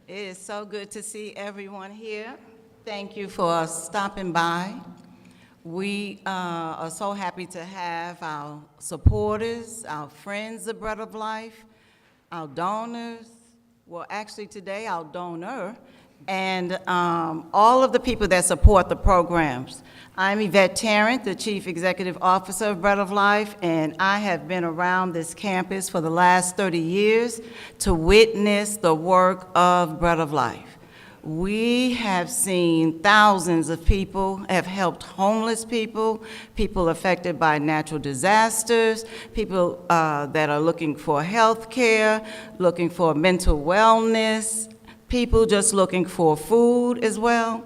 It is so good to see everyone here. Thank you for stopping by. We are so happy to have our supporters, our friends of Bread of Life, our donors, well, actually today, our donor, and all of the people that support the programs. I'm Yvette Tarrant, the Chief Executive Officer of Bread of Life, and I have been around this campus for the last 30 years to witness the work of Bread of Life. We have seen thousands of people, have helped homeless people, people affected by natural disasters, people that are looking for health care, looking for mental wellness, people just looking for food as well.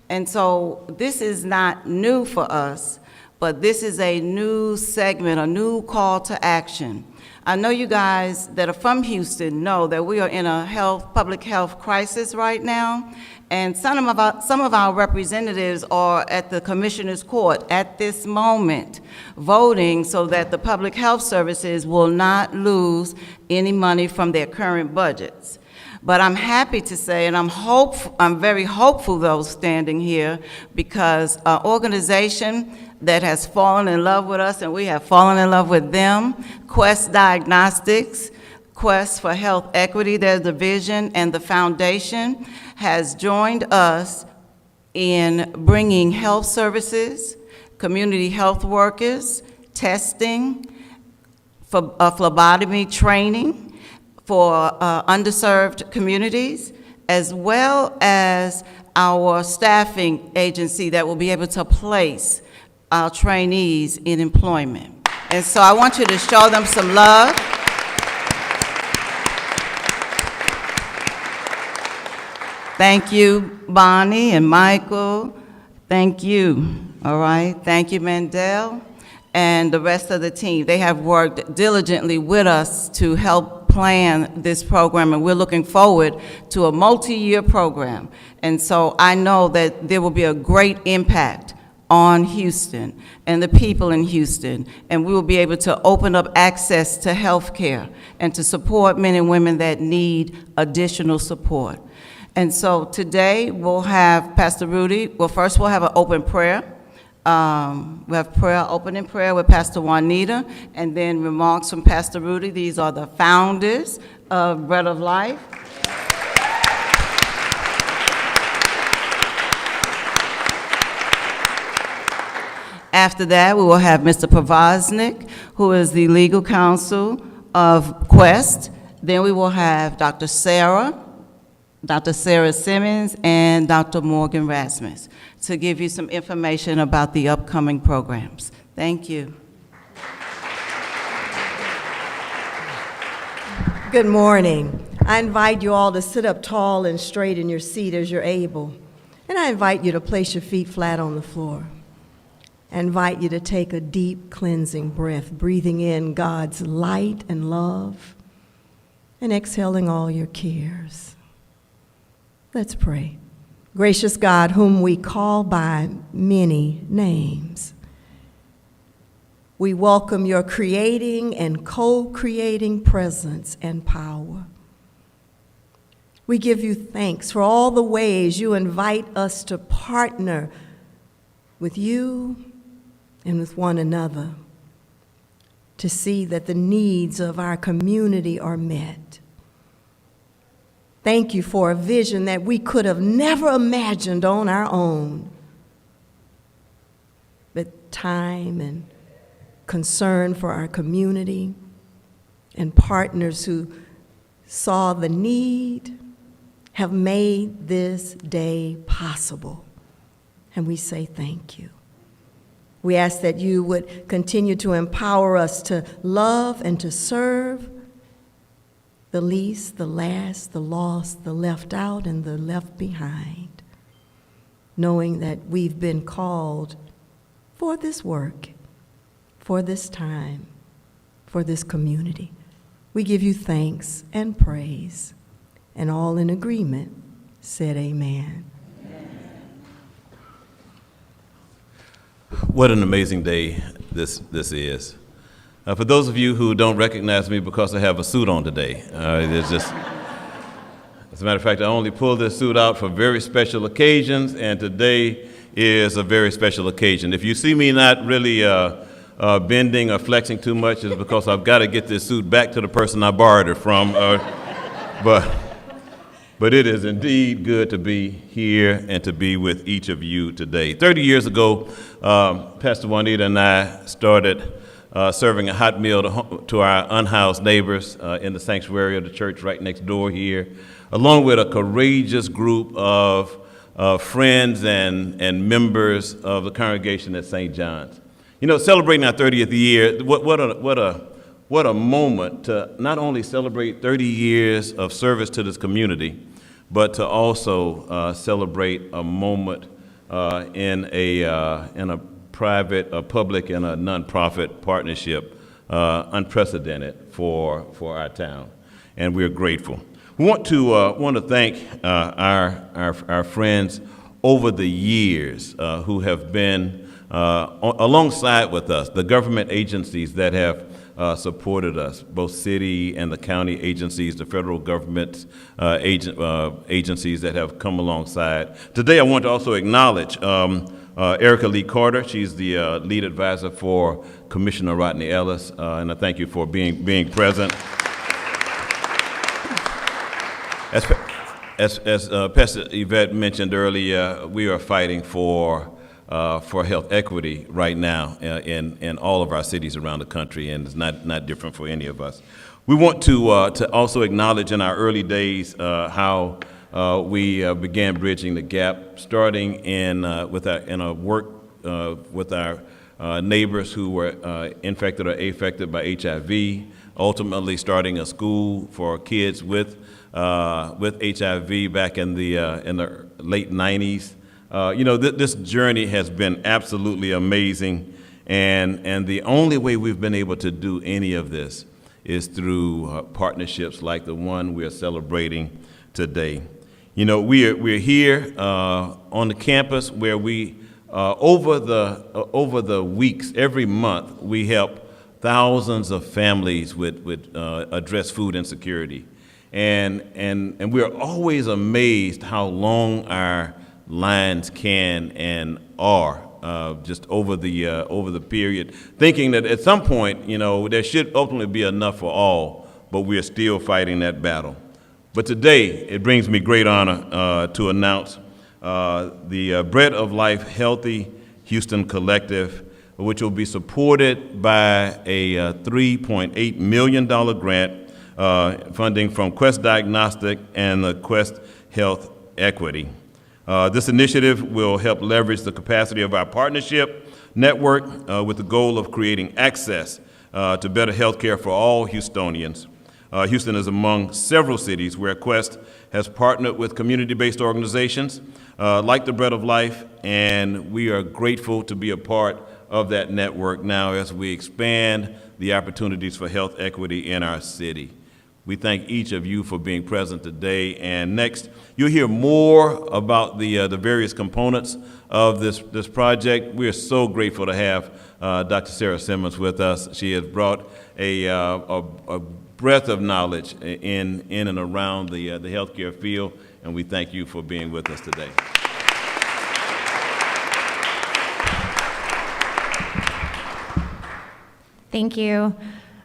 And so this is not new for us, but this is a new segment, a new call to action. I know you guys that are from Houston know that we are in a public health crisis right now, and some of our representatives are at the Commissioner's Court at this moment, voting so that the public health services will not lose any money from their current budgets. But I'm happy to say, and I'm very hopeful, though, standing here, because an organization that has fallen in love with us, and we have fallen in love with them, Quest Diagnostics, Quest for Health Equity, their division, and the foundation, has joined us in bringing health services, community health workers, testing, for phlebotomy training, for underserved communities, as well as our staffing agency that will be able to place our trainees in employment. And so I want you to show them some love. Thank you, Bonnie and Michael. Thank you, all right? Thank you, Mandel, and the rest of the team. They have worked diligently with us to help plan this program, and we're looking forward to a multi-year program. And so I know that there will be a great impact on Houston and the people in Houston, and we will be able to open up access to health care and to support men and women that need additional support. And so today we'll have Pastor Rudy. Well, first we'll have an open prayer. We have opening prayer with Pastor Juanita, and then remarks from Pastor Rudy. These are the founders of Bread of Life. After that, we will have Mr. Provoznik, who is the legal counsel of Quest. Then we will have Dr. Sarah Simmons, and Dr. Morgan Rasmus to give you some information about the upcoming programs. Thank you. Good morning. I invite you all to sit up tall and straight in your seat as you're able. And I invite you to place your feet flat on the floor. I invite you to take a deep cleansing breath, breathing in God's light and love, and exhaling all your cares. Let's pray. Gracious God, whom we call by many names, we welcome your creating and co-creating presence and power. We give you thanks for all the ways you invite us to partner with you and with one another to see that the needs of our community are met. Thank you for a vision that we could have never imagined on our own. But time and concern for our community and partners who saw the need have made this day possible. And we say thank you. We ask that you would continue to empower us to love and to serve the least, the last, the lost, the left out, and the left behind, knowing that we've been called for this work, for this time, for this community. We give you thanks and praise, and all in agreement said amen. What an amazing day this is. For those of you who don't recognize me because I have a suit on today, As a matter of fact, I only pull this suit out for very special occasions, and today is a very special occasion. If you see me not really bending or flexing too much, it's because I've got to get this suit back to the person I borrowed it from. But it is indeed good to be here and to be with each of you today. 30 years ago, Pastor Juanita and I started serving a hot meal to our unhoused neighbors in the sanctuary of the church right next door here, along with a courageous group of friends and members of the congregation at St. John's. You know, celebrating our 30th year, what a moment to not only celebrate 30 years of service to this community, but to also celebrate a moment in a private, a public, and a nonprofit partnership, unprecedented for our town, and we're grateful. We want to thank our friends over the years who have been alongside with us, the government agencies that have supported us, both city and the county agencies, the federal government agencies that have come alongside. Today I want to also acknowledge Erica Lee Carter. She's the lead advisor for Commissioner Rodney Ellis, and I thank you for being present. As Pastor Yvette mentioned earlier, we are fighting for health equity right now in all of our cities around the country, and it's not different for any of us. We want to also acknowledge in our early days how we began bridging the gap, starting with our work with our neighbors who were infected or affected by HIV, ultimately starting a school for kids with HIV back in the late 90s. You know, this journey has been absolutely amazing, and the only way we've been able to do any of this is through partnerships like the one we're celebrating today. You know, we're here on the campus where we over the weeks, every month, we help thousands of families with address food insecurity, and we're always amazed how long our lines can and are just over the period, thinking that at some point, you know, there should ultimately be enough for all, but we're still fighting that battle. But today, it brings me great honor to announce the Bread of Life Healthy Houston Collective, which will be supported by a $3.8 million grant funding from Quest Diagnostics and the Quest Health Equity. This initiative will help leverage the capacity of our partnership network with the goal of creating access to better health care for all Houstonians. Houston is among several cities where Quest has partnered with community-based organizations like the Bread of Life, and we are grateful to be a part of that network now as we expand the opportunities for health equity in our city. We thank each of you for being present today, and next you'll hear more about the various components of this project. We are so grateful to have Dr. Sarah Simmons with us. She has brought a breadth of knowledge in and around the healthcare field, and we thank you for being with us today. Thank you.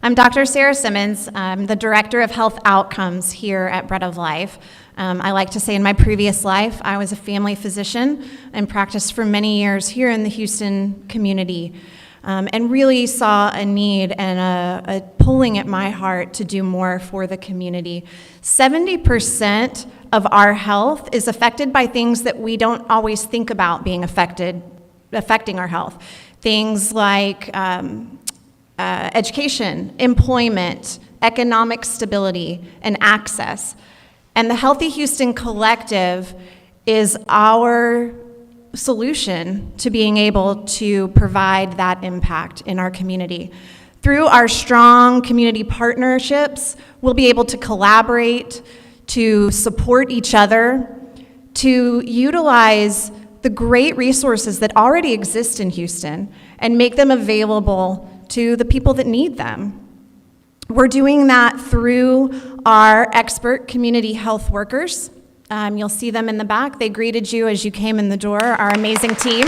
I'm Dr. Sarah Simmons. I'm the Director of Health Outcomes here at Bread of Life. I like to say in my previous life, I was a family physician and practiced for many years here in the Houston community, and really saw a need and a pulling at my heart to do more for the community. 70% of our health is affected by things that we don't always think about being affecting our health. Things like education, employment, economic stability, and access. And the Healthy Houston Collective is our solution to being able to provide that impact in our community. Through our strong community partnerships, we'll be able to collaborate, to support each other, to utilize the great resources that already exist in Houston and make them available to the people that need them. We're doing that through our expert community health workers. You'll see them in the back. They greeted you as you came in the door, our amazing team.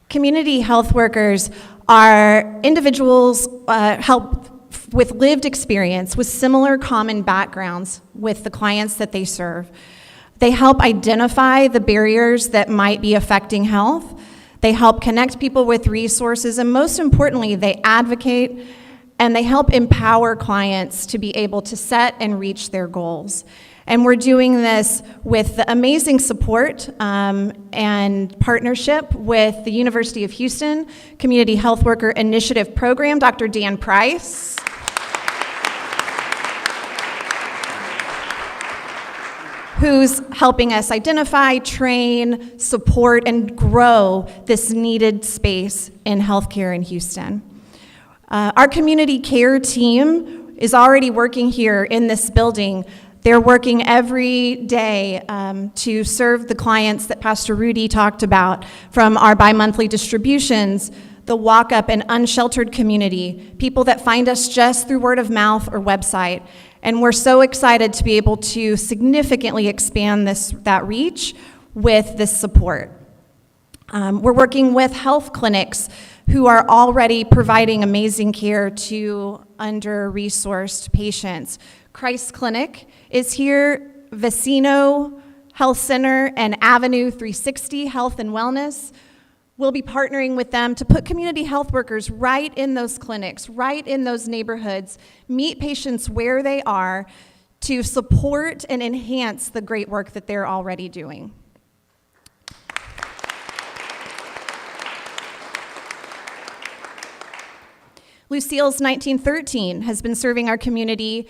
Community health workers are individuals help with lived experience, with similar common backgrounds with the clients that they serve. They help identify the barriers that might be affecting health. They help connect people with resources, and most importantly, they advocate and they help empower clients to be able to set and reach their goals. And we're doing this with the amazing support and partnership with the University of Houston Community Health Worker Initiative Program, Dr. Dan Price. Who's helping us identify, train, support, and grow this needed space in healthcare in Houston. Our community care team is already working here in this building. They're working every day to serve the clients that Pastor Rudy talked about, from our bi-monthly distributions, the walk-up and unsheltered community, people that find us just through word of mouth or website. And we're so excited to be able to significantly expand that reach with this support. We're working with health clinics who are already providing amazing care to under-resourced patients. Christ Clinic is here, Vecino Health Center, and Avenue 360 Health and Wellness. We'll be partnering with them to put community health workers right in those clinics, right in those neighborhoods, meet patients where they are to support and enhance the great work that they're already doing. Lucille's 1913 has been serving our community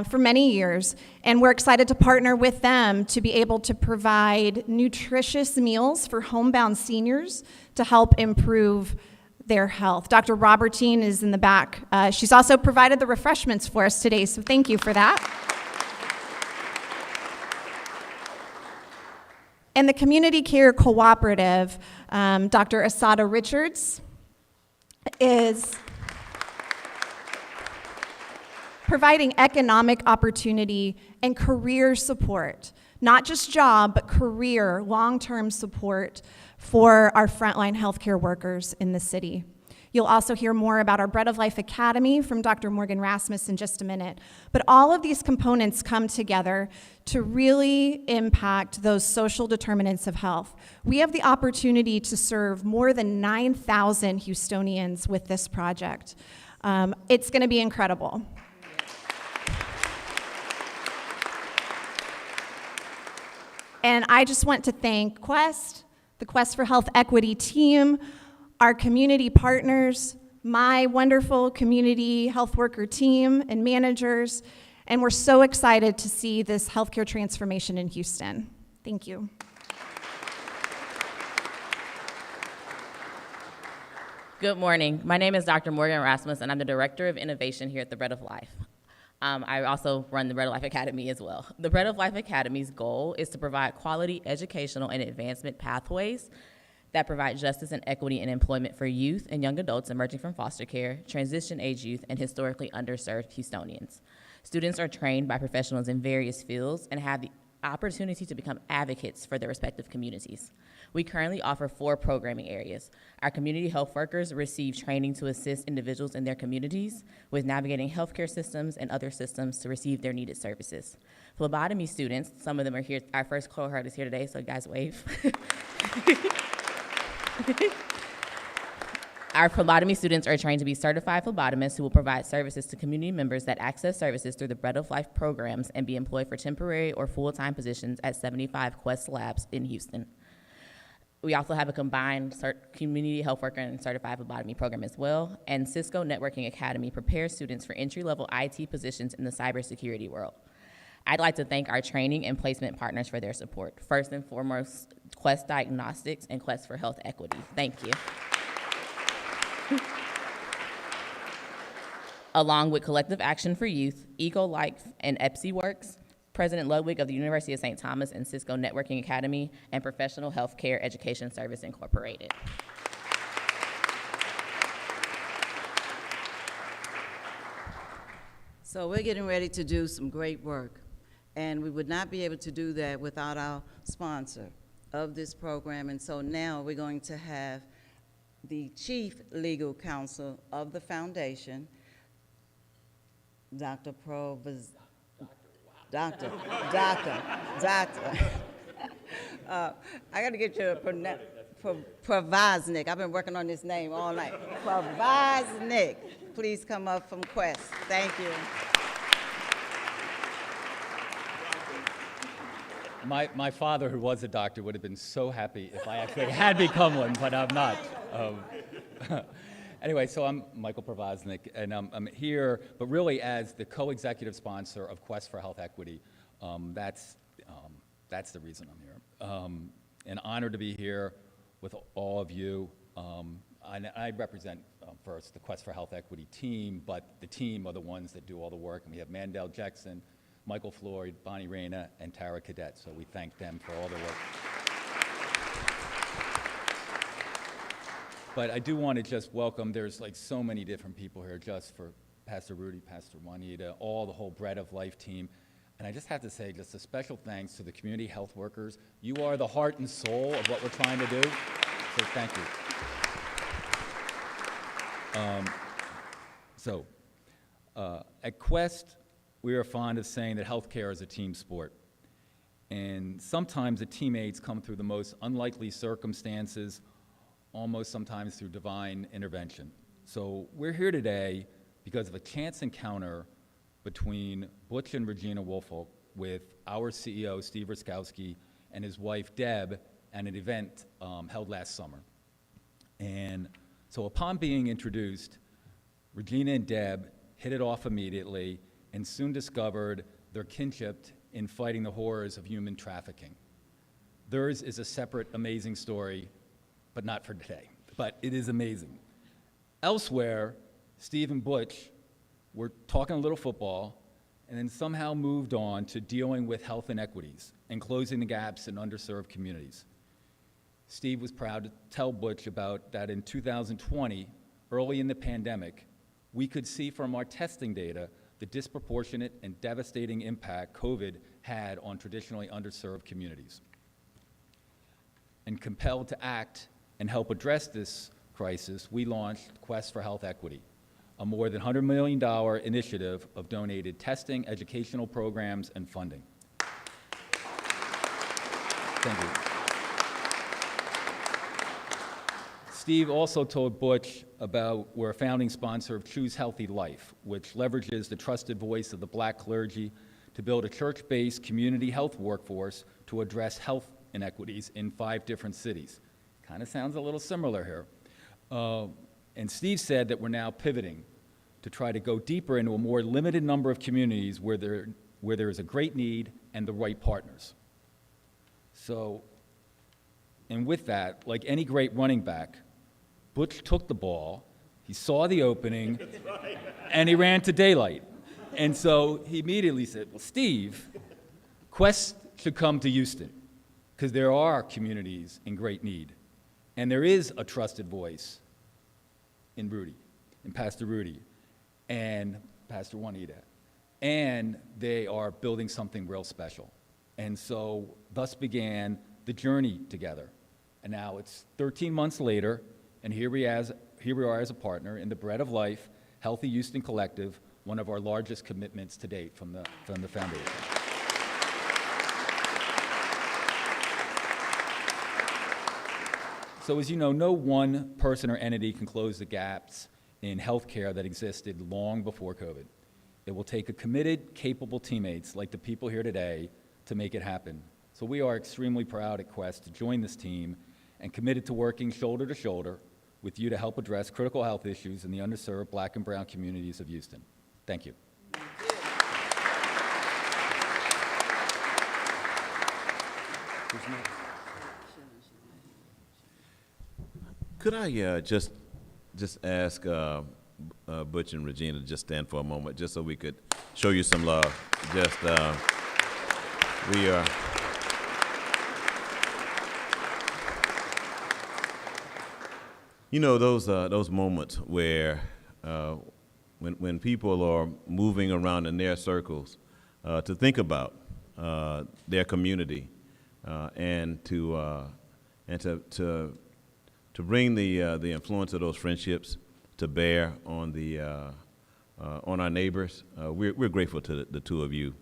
for many years, and we're excited to partner with them to be able to provide nutritious meals for homebound seniors to help improve their health. Dr. Robertine is in the back. She's also provided the refreshments for us today, so thank you for that. And the Community Care Cooperative, Dr. Asada Richards, is providing economic opportunity and career support, not just job, but career, long-term support for our frontline healthcare workers in the city. You'll also hear more about our Bread of Life Academy from Dr. Morgan Rasmus in just a minute. But all of these components come together to really impact those social determinants of health. We have the opportunity to serve more than 9,000 Houstonians with this project. It's gonna be incredible. And I just want to thank Quest, the Quest for Health Equity team, our community partners, my wonderful community health worker team and managers, and we're so excited to see this healthcare transformation in Houston. Thank you. Good morning. My name is Dr. Morgan Rasmus, and I'm the Director of Innovation here at the Bread of Life. I also run the Bread of Life Academy as well. The Bread of Life Academy's goal is to provide quality educational and advancement pathways that provide justice and equity in employment for youth and young adults emerging from foster care, transition-age youth, and historically underserved Houstonians. Students are trained by professionals in various fields and have the opportunity to become advocates for their respective communities. We currently offer 4 programming areas. Our community health workers receive training to assist individuals in their communities with navigating healthcare systems and other systems to receive their needed services. Phlebotomy students, some of them are here, our first cohort is here today, so guys wave. Our phlebotomy students are trained to be certified phlebotomists who will provide services to community members that access services through the Bread of Life programs and be employed for temporary or full-time positions at 75 Quest Labs in Houston. We also have a combined community health worker and certified phlebotomy program as well, and Cisco Networking Academy prepares students for entry-level IT positions in the cybersecurity world. I'd like to thank our training and placement partners for their support. First and foremost, Quest Diagnostics and Quest for Health Equity. Thank you. Along with Collective Action for Youth, EcoLife, and EPSI Works, President Ludwig of the University of St. Thomas and Cisco Networking Academy, and Professional Healthcare Education Service Incorporated. So we're getting ready to do some great work, and we would not be able to do that without our sponsor of this program. And so now we're going to have the Chief Legal Counsel of the Foundation, Dr. Doctor. I got to get you a Provoznik. I've been working on this name all night. Provoznik. Please come up from Quest. Thank you. My father, who was a doctor, would have been so happy if I actually had become one, but I'm not. Anyway, so I'm Michael Provoznik, and I'm here, but really as the co-executive sponsor of Quest for Health Equity. That's the reason I'm here. An honor to be here with all of you. I represent, first, the Quest for Health Equity team, but the team are the ones that do all the work, and we have Mandel Jackson, Michael Floyd, Bonnie Reyna, and Tara Cadet, so we thank them for all their work. But I do want to just welcome, there's like so many different people here, just for Pastor Rudy, Pastor Juanita, all the whole Bread of Life team. And I just have to say just a special thanks to the community health workers. You are the heart and soul of what we're trying to do, so thank you. At Quest, we are fond of saying that healthcare is a team sport. And sometimes the teammates come through the most unlikely circumstances, almost sometimes through divine intervention. So we're here today because of a chance encounter between Butch and Regina Woolfolk with our CEO, Steve Ruskowski, and his wife, Deb, at an event held last summer. And so upon being introduced, Regina and Deb hit it off immediately and soon discovered their kinship in fighting the horrors of human trafficking. Theirs is a separate, amazing story, but not for today, but it is amazing. Elsewhere, Steve and Butch were talking a little football and then somehow moved on to dealing with health inequities and closing the gaps in underserved communities. Steve was proud to tell Butch about that in 2020, early in the pandemic, we could see from our testing data the disproportionate and devastating impact COVID had on traditionally underserved communities. And compelled to act and help address this crisis, we launched Quest for Health Equity, a more than $100 million initiative of donated testing, educational programs, and funding. Thank you. Steve also told Butch about we're a founding sponsor of Choose Healthy Life, which leverages the trusted voice of the Black clergy to build a church-based community health workforce to address health inequities in 5 different cities. Kind of sounds a little similar here. And Steve said that we're now pivoting to try to go deeper into a more limited number of communities where there is a great need and the right partners. So, and with that, like any great running back, Butch took the ball, he saw the opening, and he ran to daylight. And so he immediately said, well, Steve, Quest should come to Houston, because there are communities in great need. And there is a trusted voice in Rudy, in Pastor Rudy, and Pastor Juanita. And they are building something real special. And so thus began the journey together. And now it's 13 months later, and here we are as a partner in the Bread of Life, Healthy Houston Collective, one of our largest commitments to date from the foundation. So as you know, no one person or entity can close the gaps in healthcare that existed long before COVID. It will take a committed, capable teammates like the people here today to make it happen. So we are extremely proud at Quest to join this team and committed to working shoulder to shoulder with you to help address critical health issues in the underserved Black and brown communities of Houston. Thank you. Who's next? Could I just ask Butch and Regina to just stand for a moment, just so we could show you some love. Just we are. You know those moments where when people are moving around in their circles, to think about their community and to bring the influence of those friendships to bear on on our neighbors. We're grateful to the two of you.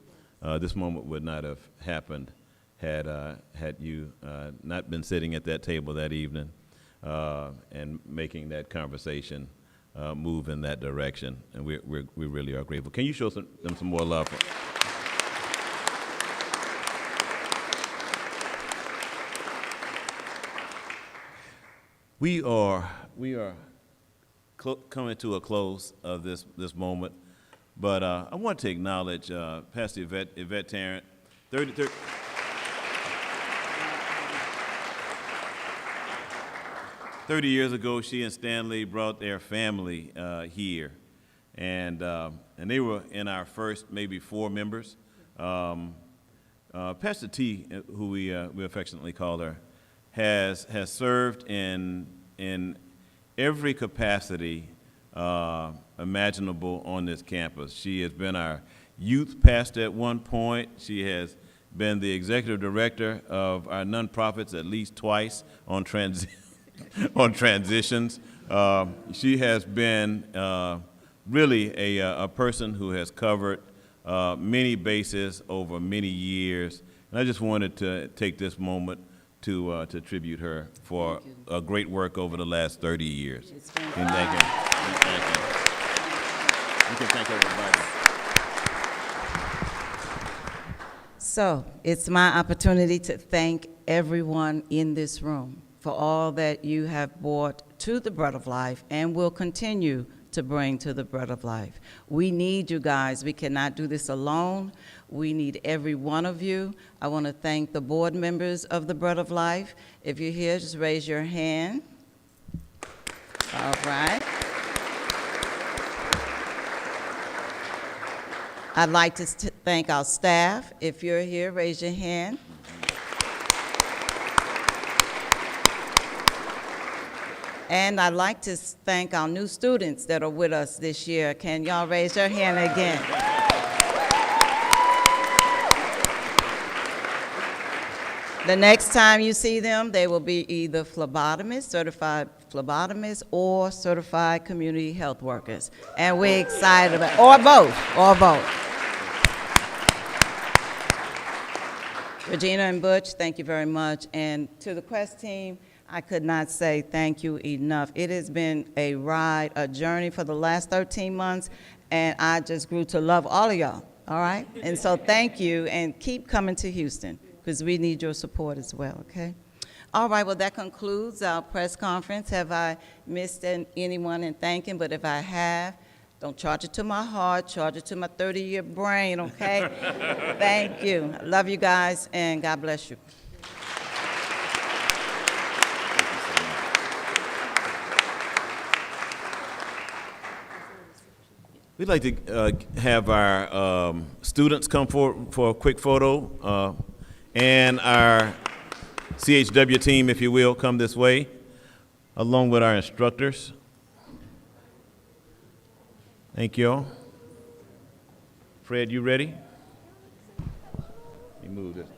This moment would not have happened had you not been sitting at that table that evening and making that conversation move in that direction. And we really are grateful. Can you show them some more love? We are coming to a close of this moment, but I want to acknowledge Pastor Yvette Tarrant. 30 years ago, she and Stanley brought their family here, and they were in our first maybe 4 members. Pastor T, who we affectionately call her, has served in every capacity imaginable on this campus. She has been our youth pastor at one point. She has been the executive director of our nonprofits at least twice on transitions. She has been really a person who has covered many bases over many years. And I just wanted to take this moment to tribute her for a great work over the last 30 years. And thank you. Thank you. You can thank everybody. So it's my opportunity to thank everyone in this room for all that you have brought to the Bread of Life and will continue to bring to the Bread of Life. We need you guys. We cannot do this alone. We need every one of you. I want to thank the board members of the Bread of Life. If you're here, just raise your hand. All right. I'd like to thank our staff. If you're here, raise your hand. And I'd like to thank our new students that are with us this year. Can y'all raise your hand again? The next time you see them, they will be either phlebotomists, certified phlebotomists, or certified community health workers. And we're excited about, or both. Regina and Butch, thank you very much. And to the Quest team, I could not say thank you enough. It has been a ride, a journey for the last 13 months, and I just grew to love all of y'all, all right? And so thank you, and keep coming to Houston, because we need your support as well, okay? All right, well, that concludes our press conference. Have I missed anyone in thanking? But if I have, don't charge it to my heart, charge it to my 30-year brain, okay? Thank you. I love you guys, and God bless you. We'd like to have our students come forward for a quick photo, and our CHW team, if you will, come this way, along with our instructors. Thank you all. Fred, you ready? You move this.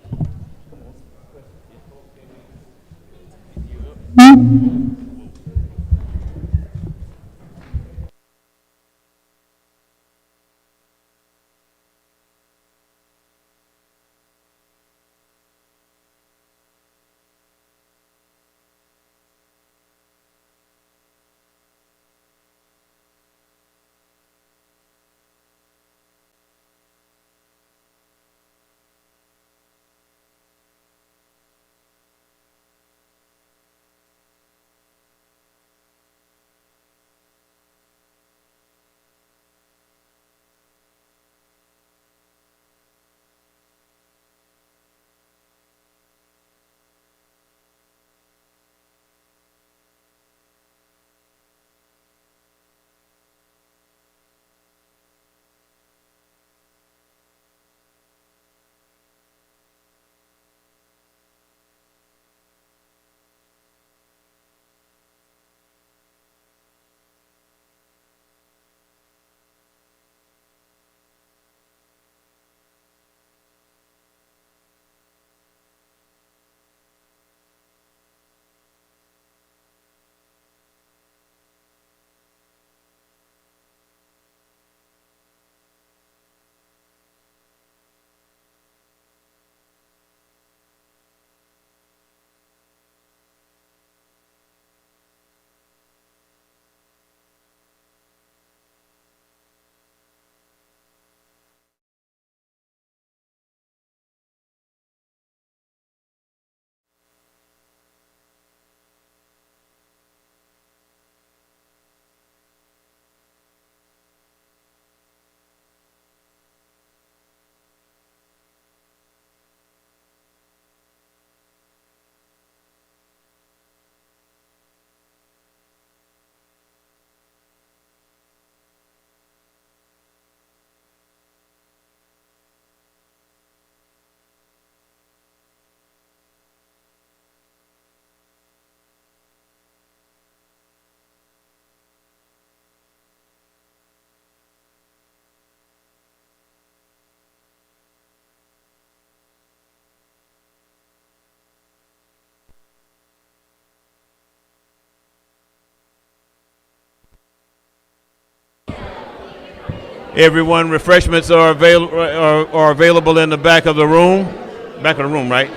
Everyone, refreshments are available in the back of the room. Back of the room, right?